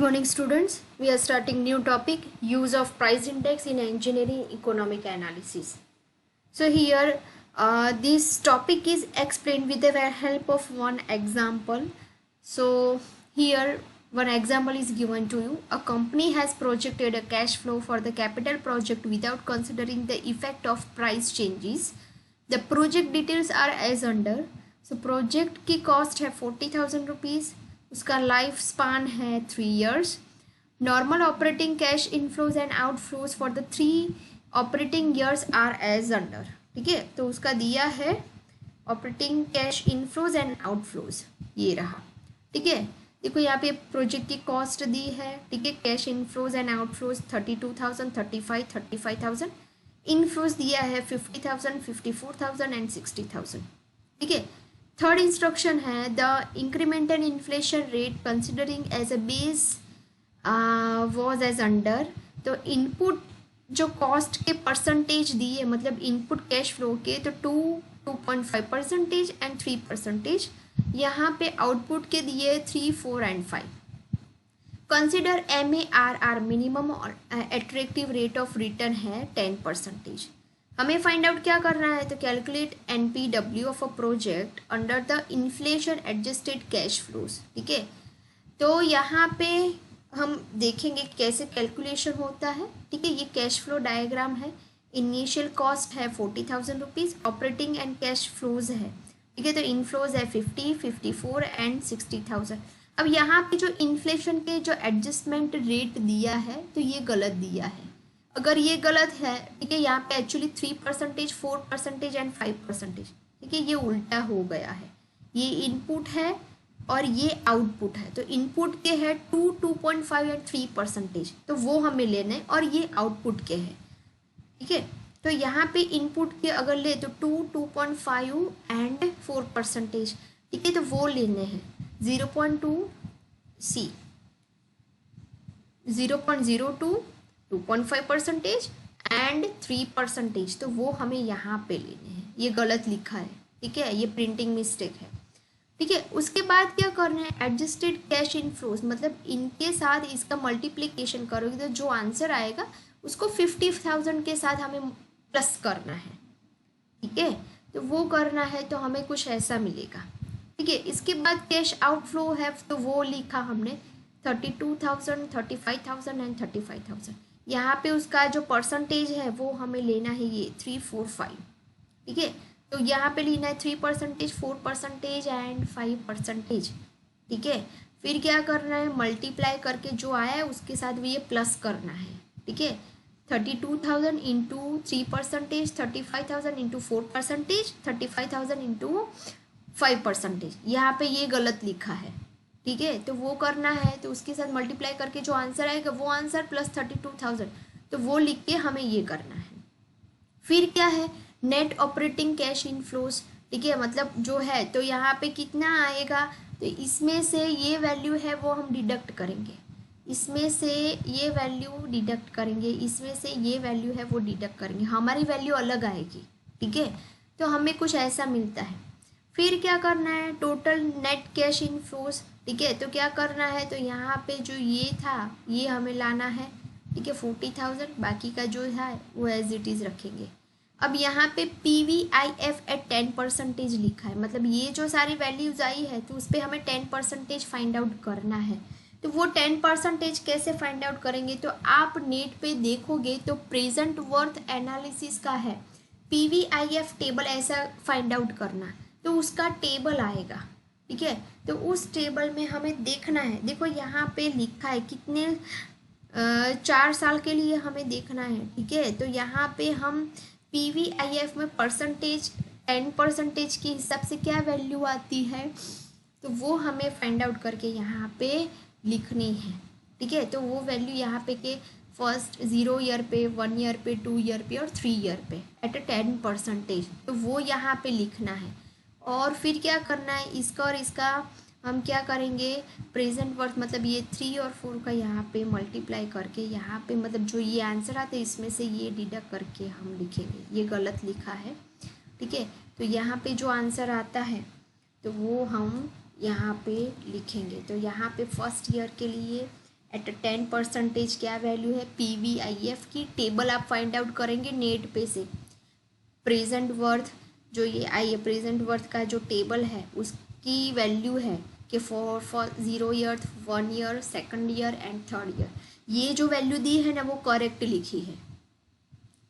morning students. We are starting new topic, use of price index in engineering economic analysis. So here this topic is explained with the help of one example. So here one example is given to you. A company has projected a cash flow for the capital project without considering the effect of price changes. The project details are as under. So project की cost है 40,000 rupees, उसका life span है 3 years. Normal operating cash inflows and outflows for the 3 operating years are as under. ठीक है, तो उसका दिया है operating cash inflows and outflows, ये रहा. ठीक है, देखो यहाँ पे प्रोजेक्ट की कॉस्ट दी है. ठीक है, cash inflows and outflows 32,000, 35,000. Inflows दिया है 50,000, 54,000 एंड 60,000. ठीक है, थर्ड इंस्ट्रक्शन है the incremental inflation rate considering as a base was as under. तो इनपुट जो कॉस्ट के परसेंटेज दिए, मतलब इनपुट कैश फ्लो के, तो 2.5% एंड 3%. यहाँ पे आउटपुट के दिए 3, 4 एंड 5. कंसिडर MARR मिनिमम और एट्रैक्टिव रेट ऑफ रिटर्न है 10%. हमें फाइंड आउट क्या करना है, तो calculate NPW of a project under the inflation adjusted cash flows. ठीक है, तो यहाँ पे हम देखेंगे कैसे कैलकुलेशन होता है. ठीक है, ये कैश फ्लो डायग्राम है. इनिशियल कॉस्ट है 40,000 rupees, operating and cash flows है. ठीक है, तो इनफ्लोज है 50, 54 एंड 60,000. अब यहाँ पे जो इन्फ्लेशन के जो एडजस्टमेंट रेट दिया है, तो ये गलत दिया है. अगर ये गलत है, ठीक है, यहाँ पे एक्चुअली 3%, 4% एंड 5%. ठीक है, ये उल्टा हो गया है. ये इनपुट है और ये आउटपुट है. तो इनपुट के है 2, 2.5 एंड 3%, तो वो हमें लेने हैं, और ये आउटपुट के है. ठीक है, तो यहाँ पे इनपुट के अगर ले तो 2, 2.5 एंड 4%. ठीक है, तो वो लेने हैं 0.2 C, 0.02, 2.5% एंड 3%. तो वो हमें यहाँ पे लेने हैं. ये गलत लिखा है. ठीक है, ये प्रिंटिंग मिस्टेक है. ठीक है, उसके बाद क्या करना है, एडजस्टेड कैश इनफ्लोज, मतलब इनके साथ इसका मल्टीप्लिकेशन करोगे तो जो आंसर आएगा उसको 50,000 के साथ हमें प्लस करना है. ठीक है, तो वो करना है तो हमें कुछ ऐसा मिलेगा. ठीक है, इसके बाद कैश आउटफ्लो है, तो वो लिखा हमने 32,000, 35,000 एंड 35,000. यहाँ पे उसका जो परसेंटेज है वो हमें लेना है ये 3, 4, 5. ठीक है, तो यहाँ पे लेना है 3%, 4% एंड 5%. ठीक है, फिर क्या करना है, मल्टीप्लाई करके जो आया है उसके साथ भी ये प्लस करना है. ठीक है, 32,000 इंटू 3%, 35,000 इंटू 4%, 35,000 इंटू 5%. यहाँ पे ये गलत लिखा है. ठीक है, तो वो करना है, तो उसके साथ मल्टीप्लाई करके जो आंसर आएगा वो आंसर प्लस 32,000, तो वो लिख के हमें ये करना है. फिर क्या है, नेट ऑपरेटिंग कैश इनफ्लोज. ठीक है, मतलब जो है, तो यहाँ पे कितना आएगा, तो इसमें से ये वैल्यू है वो हम डिडक्ट करेंगे, इसमें से ये वैल्यू डिडक्ट करेंगे, इसमें से ये वैल्यू है वो डिडक्ट करेंगे, हमारी वैल्यू अलग आएगी. ठीक है, तो हमें कुछ ऐसा मिलता है. फिर क्या करना है, टोटल नेट कैश इनफ्लोज. ठीक है, तो क्या करना है, तो यहाँ पे जो ये था ये हमें लाना है. ठीक है, 40,000, बाकी का जो है वो एज इट इज़ रखेंगे. अब यहाँ पे PVIF एट 10% लिखा है, मतलब ये जो सारी वैल्यूज आई है तो उस पर हमें 10% फाइंड आउट करना है. तो वो 10% कैसे फाइंड आउट करेंगे, तो आप नेट पे देखोगे तो प्रेजेंट वर्थ एनालिसिस का है PVIF टेबल, ऐसा फाइंड आउट करना, तो उसका टेबल आएगा. ठीक है, तो उस टेबल में हमें देखना है. देखो यहाँ पे लिखा है कितने 4 साल के लिए हमें देखना है. ठीक है, तो यहाँ पे हम PVIF में परसेंटेज 10% के हिसाब से क्या वैल्यू आती है, तो वो हमें फाइंड आउट करके यहाँ पे लिखनी है. ठीक है, तो वो वैल्यू यहाँ पे के फर्स्ट 0 ईयर पे, 1 ईयर पे, 2 ईयर पे और 3 ईयर पे एट 10%, तो वो यहाँ पे लिखना है. और फिर क्या करना है, इसका और इसका हम क्या करेंगे, प्रेजेंट वर्थ, मतलब ये 3 और 4 का यहाँ पे मल्टीप्लाई करके, यहाँ पे मतलब जो ये आंसर आता है इसमें से ये डिडक्ट करके हम लिखेंगे. ये गलत लिखा है. ठीक है, तो यहाँ पे जो आंसर आता है तो वो हम यहाँ पे लिखेंगे. तो यहाँ पे फर्स्ट ईयर के लिए एट 10% क्या वैल्यू है PVIF की। टेबल आप फाइंड आउट करेंगे नेट पे से। प्रेजेंट वर्थ जो ये आई है, प्रेजेंट वर्थ का जो टेबल है उसकी वैल्यू है कि for 0 year, 1 year, 2nd year and 3rd year. ये जो वैल्यू दी है ना वो करेक्ट लिखी है,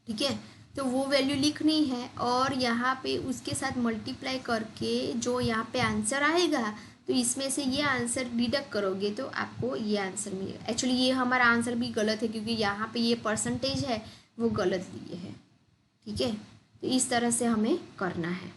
ठीक है। तो वो वैल्यू लिखनी है और यहाँ पे उसके साथ मल्टीप्लाई करके जो यहाँ पे आंसर आएगा तो इसमें से ये आंसर डिडक्ट करोगे तो आपको ये आंसर मिलेगा। एक्चुअली ये हमारा आंसर भी गलत है क्योंकि यहाँ पे ये परसेंटेज है वो गलत दिए है, ठीक है। तो इस तरह से हमें करना है।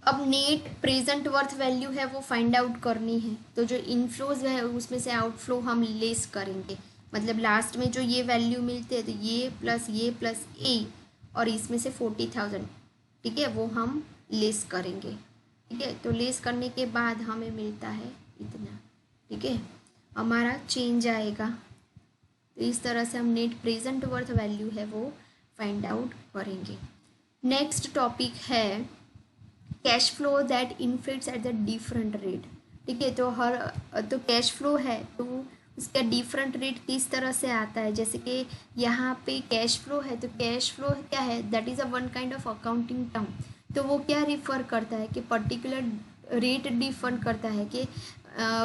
अब नेट प्रेजेंट वर्थ वैल्यू है वो फाइंड आउट करनी है। तो जो इनफ्लोज है उसमें से आउटफ्लो हम लेस करेंगे, मतलब लास्ट में जो ये वैल्यू मिलते हैं तो ये प्लस ए और इसमें से 40,000, ठीक है, वो हम लेस करेंगे, ठीक है। तो लेस करने के बाद हमें मिलता है इतना, ठीक है, हमारा चेंज आएगा। तो इस तरह से हम नेट प्रेजेंट वर्थ वैल्यू है वो फाइंड आउट करेंगे। नेक्स्ट टॉपिक है cash flow that inflates at the different rate, ठीक है। तो कैश फ्लो है तो उसका डिफरेंट रेट किस तरह से आता है, जैसे कि यहाँ पे कैश फ्लो है तो कैश फ्लो क्या है, that is a one kind of accounting term. तो वो क्या रिफ़र करता है कि पर्टिकुलर रेट डिफर करता है कि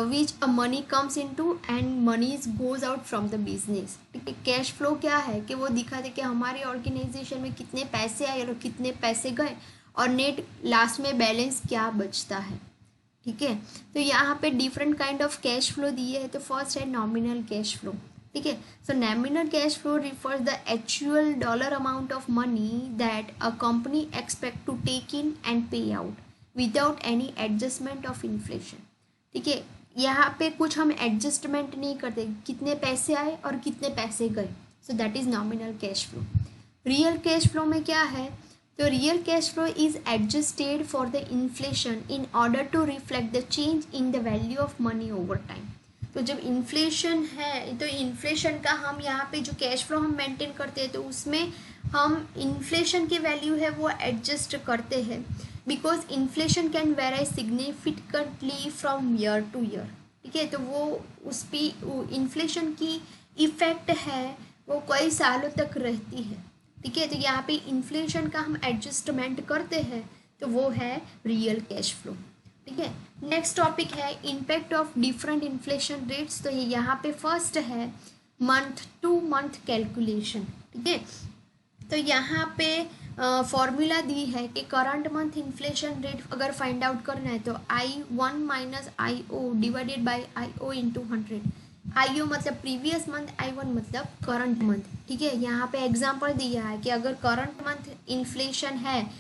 which a money comes into and moneys goes out from the business, ठीक है। कैश फ्लो क्या है कि वो दिखाते कि हमारे ऑर्गेनाइजेशन में कितने पैसे आए और कितने पैसे गए और नेट लास्ट में बैलेंस क्या बचता है, ठीक है। तो यहाँ पे different kind of cash flow दिए है। तो फर्स्ट है नॉमिनल कैश फ्लो, ठीक है। So nominal cash flow refers the actual dollar amount of money that a company expect to take in and pay out without any adjustment of inflation, ठीक है। यहाँ पे कुछ हम एडजस्टमेंट नहीं करते, कितने पैसे आए और कितने पैसे गए। So that is nominal cash flow. Real cash flow में क्या है, तो real cash flow is adjusted for the inflation in order to reflect the change in the value of money over time. तो जब इन्फ्लेशन है तो inflation का हम यहाँ पे जो कैश फ्लो हम मेंटेन करते हैं तो उसमें हम इन्फ्लेशन की वैल्यू है वो एडजस्ट करते हैं, because inflation can very significantly from year two year, ठीक है। तो वो उस पर इन्फ्लेशन की इफेक्ट है वो कई सालों तक रहती है, ठीक है। तो यहाँ पे इन्फ्लेशन का हम एडजस्टमेंट करते हैं तो वो है रियल कैश फ्लो, ठीक है। नेक्स्ट टॉपिक है impact of different inflation rates. तो ये यहाँ पे फर्स्ट है मंथ टू मंथ कैलकुलेशन, ठीक है। तो यहाँ पे फॉर्मूला दी है कि करंट मंथ इन्फ्लेशन रेट अगर फाइंड आउट करना है तो I1 minus IO divided by IO into 100। IO मतलब प्रीवियस मंथ, I1 मतलब करंट मंथ, ठीक है। यहाँ पे एग्जांपल दिया है कि अगर करंट मंथ इन्फ्लेशन है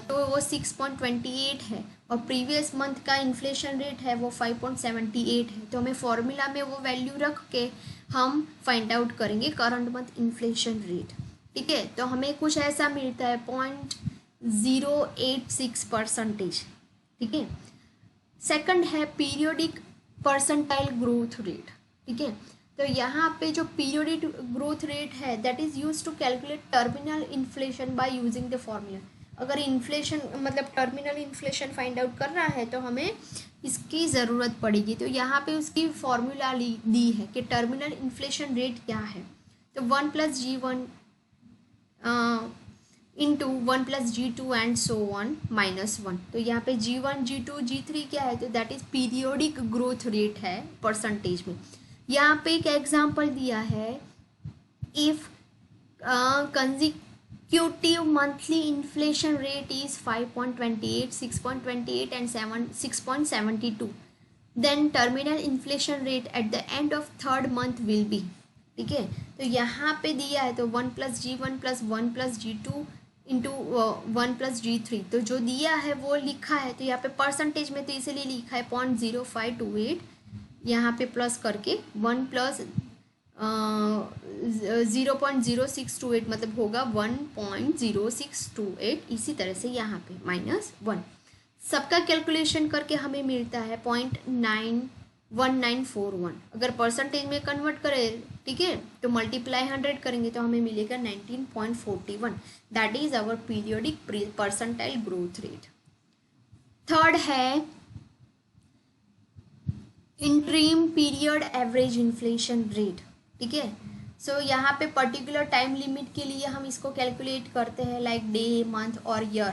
तो वो 6.28 है और प्रीवियस मंथ का इन्फ्लेशन रेट है वो 5.78 है। तो हमें फॉर्मूला में वो वैल्यू रख के हम फाइंड आउट करेंगे करंट मंथ इन्फ्लेशन रेट, ठीक है। तो हमें कुछ ऐसा मिलता है 0.086%, ठीक है। सेकंड है पीरियोडिक परसेंटाइल ग्रोथ रेट, ठीक है। तो यहाँ पे जो पीरियोडिक ग्रोथ रेट है that is use to calculate terminal inflation by using the formula. अगर इन्फ्लेशन मतलब टर्मिनल इन्फ्लेशन फाइंड आउट करना है तो हमें इसकी ज़रूरत पड़ेगी। तो यहाँ पे उसकी फॉर्मूला दी है कि टर्मिनल इन्फ्लेशन रेट क्या है। तो 1 + G1 into 1 + G2 and so on -1। तो यहाँ पे G1 G2 G3 क्या है, तो that is periodic growth rate है परसेंटेज में। यहाँ पे एक एग्जांपल दिया है, if consecutive monthly inflation rate is 5.28, 6.28 and 6.72, then terminal inflation rate at the end of third month will be, ठीक है। तो यहाँ पे दिया है तो 1 + G1 + 1 + G2 इंटू 1 + G3, तो जो दिया है वो लिखा है। तो यहाँ पे परसेंटेज में तो इसलिए लिखा है 0.0528, यहाँ पे प्लस करके 1 + 0.0628 मतलब होगा 1.0628। इसी तरह से यहाँ पे -1 सबका कैलकुलेशन करके हमें मिलता है 0.91941। अगर परसेंटेज में कन्वर्ट करें, ठीक है, तो मल्टीप्लाई 100 करेंगे तो हमें मिलेगा 19.41। That is our periodic percentile growth rate. Third है interim period average inflation rate, ठीक है। सो यहाँ पे पर्टिकुलर टाइम लिमिट के लिए हम इसको कैलकुलेट करते हैं लाइक डे, मंथ और ईयर,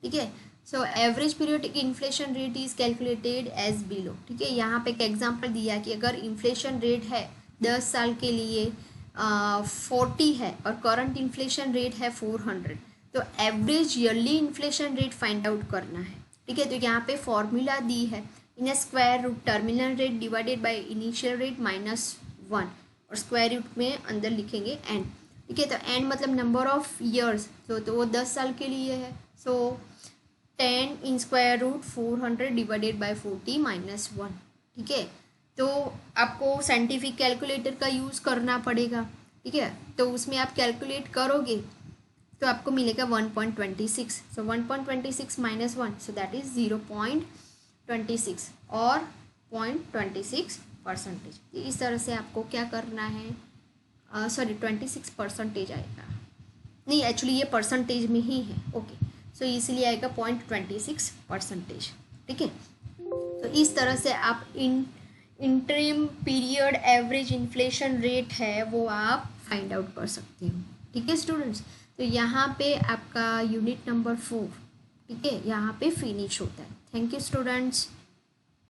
ठीक है। So average periodic inflation rate is calculated as below, ठीक है। यहाँ पे एक एग्जांपल दिया कि अगर इन्फ्लेशन रेट है 10 साल के लिए 40 है और करंट इन्फ्लेशन रेट है 400, तो average yearly inflation rate find out करना है, ठीक है। तो यहाँ पे फॉर्मूला दी है, in square root terminal rate divided by initial rate -1 और स्क्वायर रूट में अंदर लिखेंगे एन, ठीक है। तो एन मतलब नंबर ऑफ ईयर्स, तो वो 10 साल के लिए है। So 10 in square root 400 divided by 40 -1, ठीक है। तो आपको साइंटिफिक कैलकुलेटर का यूज़ करना पड़ेगा, ठीक है। तो उसमें आप कैलकुलेट करोगे तो आपको मिलेगा 1.26, सो 1.26 -1, सो दैट इज 0.26 और 0.26%। इस तरह से आपको क्या करना है, सॉरी 26% आएगा, नहीं एक्चुअली ये परसेंटेज में ही है, ओके। सो इसलिए आएगा 0.26%, ठीक है। तो इस तरह से आप interim period average inflation rate है वो आप फाइंड आउट कर सकते हो, ठीक है स्टूडेंट्स। तो यहाँ पे आपका यूनिट नंबर 4, ठीक है, यहाँ पे फिनिश होता है। Thank you students.